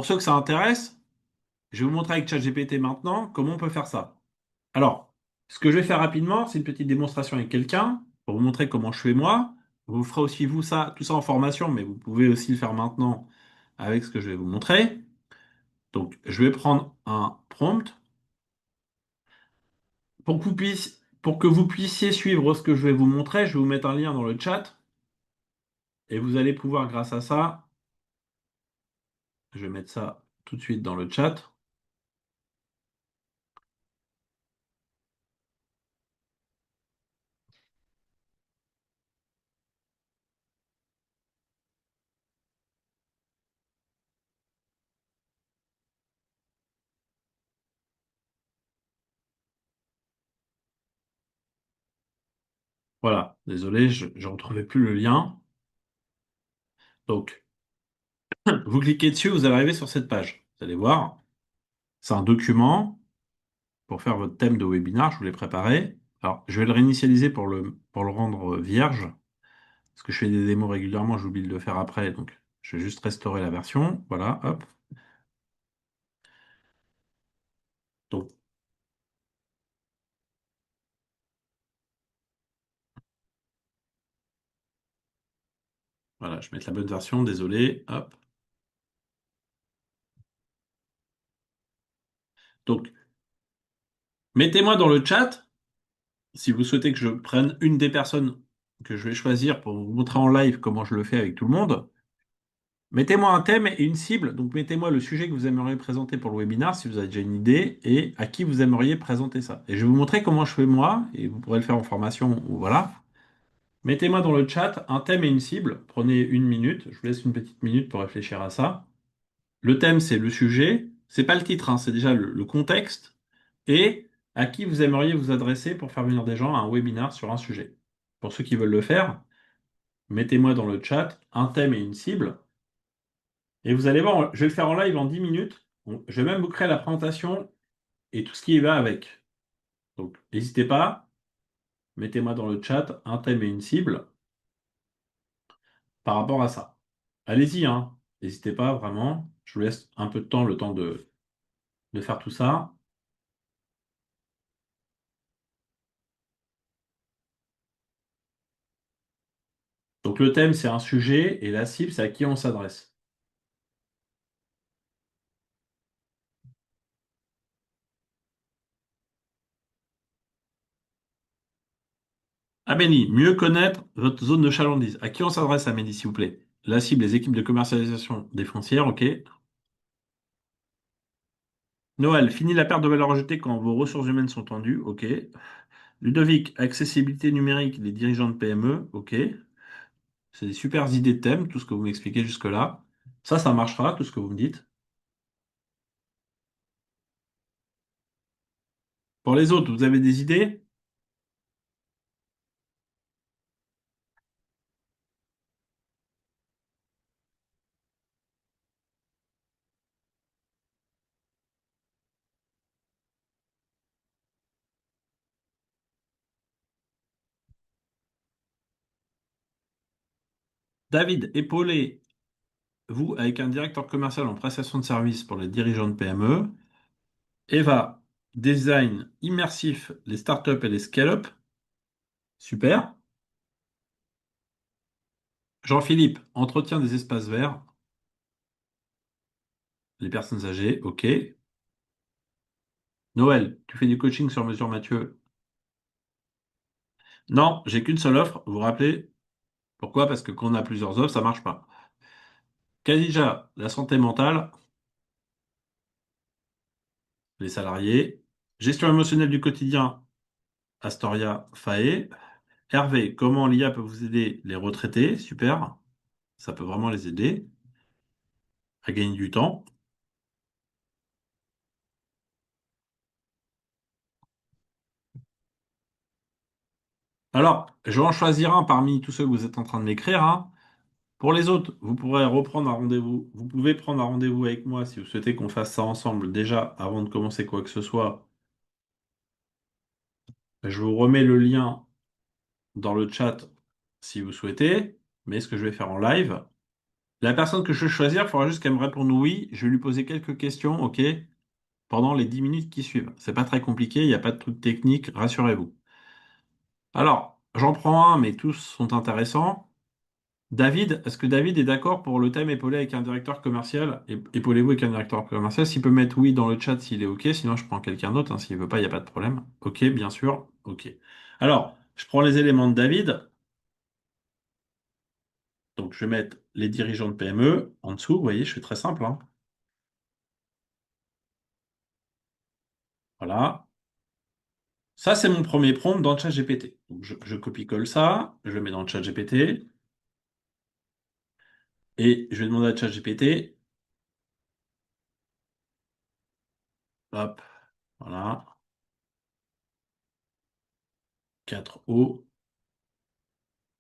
pour ceux que ça intéresse, je vais vous montrer avec ChatGPT maintenant comment on peut faire ça. Alors, ce que je vais faire rapidement, c'est une petite démonstration avec quelqu'un pour vous montrer comment je fais moi. Vous ferez aussi vous ça, tout ça en formation, mais vous pouvez aussi le faire maintenant avec ce que je vais vous montrer. Donc, je vais prendre un prompt pour que vous puissiez suivre ce que je vais vous montrer. Je vais vous mettre un lien dans le chat et vous allez pouvoir, grâce à ça, je vais mettre ça tout de suite dans le chat. Voilà, désolé, je ne retrouvais plus le lien. Donc, vous cliquez dessus, vous allez arriver sur cette page. Vous allez voir, c'est un document pour faire votre thème de webinar, je vous l'ai préparé. Alors, je vais le réinitialiser pour le rendre vierge, parce que je fais des démos régulièrement, j'oublie de le faire après, donc je vais juste restaurer la version. Voilà, hop. Donc, voilà, je vais mettre la bonne version, désolé, hop. Donc, mettez-moi dans le chat, si vous souhaitez que je prenne une des personnes que je vais choisir pour vous montrer en live comment je le fais avec tout le monde. Mettez-moi un thème et une cible. Donc, mettez-moi le sujet que vous aimeriez présenter pour le webinar, si vous avez déjà une idée, et à qui vous aimeriez présenter ça. Et je vais vous montrer comment je fais moi, et vous pourrez le faire en formation ou voilà. Mettez-moi dans le chat un thème et une cible. Prenez une minute. Je vous laisse une petite minute pour réfléchir à ça. Le thème, c'est le sujet. C'est pas le titre, hein, c'est déjà le contexte. Et à qui vous aimeriez vous adresser pour faire venir des gens à un webinar sur un sujet. Pour ceux qui veulent le faire, mettez-moi dans le chat un thème et une cible. Et vous allez voir, je vais le faire en live en 10 minutes. Bon, je vais même vous créer la présentation et tout ce qui y va avec. Donc, n'hésitez pas, mettez-moi dans le chat un thème et une cible par rapport à ça. Allez-y, hein. N'hésitez pas, vraiment. Je vous laisse un peu de temps, le temps de faire tout ça. Donc, le thème, c'est un sujet et la cible, c'est à qui on s'adresse. Amélie, mieux connaître votre zone de chalandise. À qui on s'adresse, Amélie, s'il vous plaît? La cible, les équipes de commercialisation des foncières, ok. Noël, fini la perte de valeur ajoutée quand vos ressources humaines sont tendues, ok. Ludovic, accessibilité numérique des dirigeants de PME, ok. C'est des super idées de thème, tout ce que vous m'expliquez jusque-là. Ça marchera, tout ce que vous me dites. Pour les autres, vous avez des idées? David, épaulez-vous avec un directeur commercial en prestation de services pour les dirigeants de PME. Eva, design immersif, les startups et les scale-up. Super. Jean-Philippe, entretien des espaces verts, les personnes âgées, ok. Noël, tu fais du coaching sur mesure, Mathieu? Non, j'ai qu'une seule offre, vous vous rappelez? Pourquoi? Parce que quand on a plusieurs offres, ça marche pas. Khadija, la santé mentale, les salariés. Gestion émotionnelle du quotidien, Astoria, Fae. Hervé, comment l'IA peut vous aider les retraités? Super, ça peut vraiment les aider à gagner du temps. Alors, je vais en choisir un parmi tous ceux que vous êtes en train de m'écrire, hein. Pour les autres, vous pourrez reprendre un rendez-vous. Vous pouvez prendre un rendez-vous avec moi si vous souhaitez qu'on fasse ça ensemble déjà avant de commencer quoi que ce soit. Je vous remets le lien dans le chat si vous souhaitez, mais ce que je vais faire en live. La personne que je veux choisir, il faudra juste qu'elle me réponde oui. Je vais lui poser quelques questions, ok, pendant les 10 minutes qui suivent. C'est pas très compliqué, il n'y a pas de truc technique, rassurez-vous. Alors, j'en prends un, mais tous sont intéressants. David, est-ce que David est d'accord pour le thème épaulé avec un directeur commercial? Épaulez-vous avec un directeur commercial. S'il peut mettre oui dans le chat s'il est OK, sinon je prends quelqu'un d'autre, hein. S'il veut pas, il n'y a pas de problème. OK, bien sûr. OK. Alors, je prends les éléments de David. Donc, je vais mettre les dirigeants de PME en dessous. Vous voyez, je fais très simple, hein. Voilà. Ça, c'est mon premier prompt dans le chat GPT. Donc, je copie-colle ça, je le mets dans le chat GPT et je vais demander à chat GPT, hop, voilà, 4O.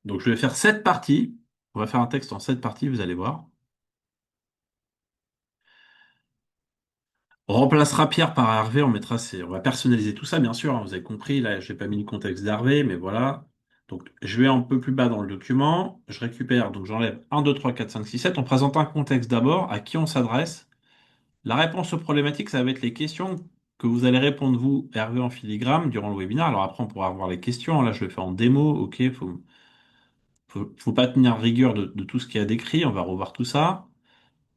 Donc, je vais faire 7 parties. On va faire un texte en 7 parties, vous allez voir. On remplacera Pierre par Hervé, on va personnaliser tout ça, bien sûr, hein, vous avez compris, là, j'ai pas mis le contexte d'Hervé, mais voilà. Donc, je vais un peu plus bas dans le document, je récupère, donc j'enlève 1, 2, 3, 4, 5, 6, 7. On présente un contexte d'abord, à qui on s'adresse. La réponse aux problématiques, ça va être les questions que vous allez répondre, vous, Hervé, en filigrane, durant le webinaire. Alors après, on pourra revoir les questions. Là, je le fais en démo, ok, faut pas tenir rigueur de tout ce qu'il y a décrit, on va revoir tout ça.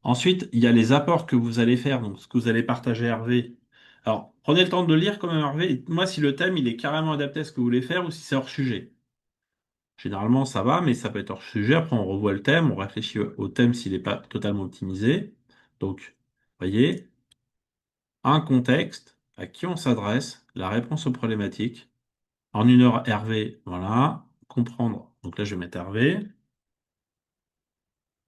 Ensuite, il y a les apports que vous allez faire, donc ce que vous allez partager à Hervé. Alors, prenez le temps de le lire quand même, Hervé. Et dites-moi si le thème, il est carrément adapté à ce que vous voulez faire ou si c'est hors sujet. Généralement, ça va, mais ça peut être hors sujet. Après, on revoit le thème, on réfléchit au thème s'il n'est pas totalement optimisé. Donc, voyez, un contexte, à qui on s'adresse, la réponse aux problématiques. En 1 heure, Hervé, voilà, comprendre. Donc là, je vais mettre Hervé.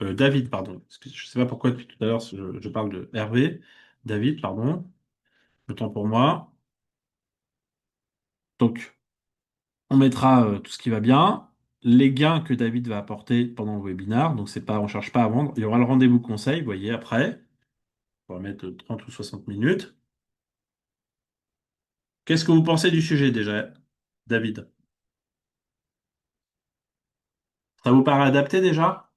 David, pardon. Parce que je ne sais pas pourquoi depuis tout à l'heure, je parle de Hervé. David, pardon. Le temps pour moi. Donc, on mettra tout ce qui va bien, les gains que David va apporter pendant le webinaire. Donc, c'est pas, on cherche pas à vendre. Il y aura le rendez-vous conseil, vous voyez, après. On va mettre 30 ou 60 minutes. Qu'est-ce que vous pensez du sujet déjà, David? Ça vous paraît adapté déjà?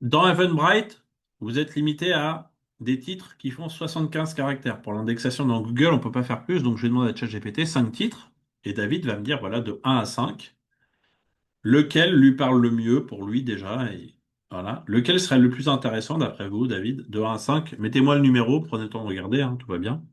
Dans Eventbrite, vous êtes limité à des titres qui font 75 caractères. Pour l'indexation dans Google, on ne peut pas faire plus, donc je vais demander à ChatGPT 5 titres, et David va me dire, voilà, de 1 à 5. Lequel lui parle le mieux pour lui déjà et voilà. Lequel serait le plus intéressant d'après vous, David? De 1 à 5. Mettez-moi le numéro, prenez le temps de regarder, hein, tout va bien.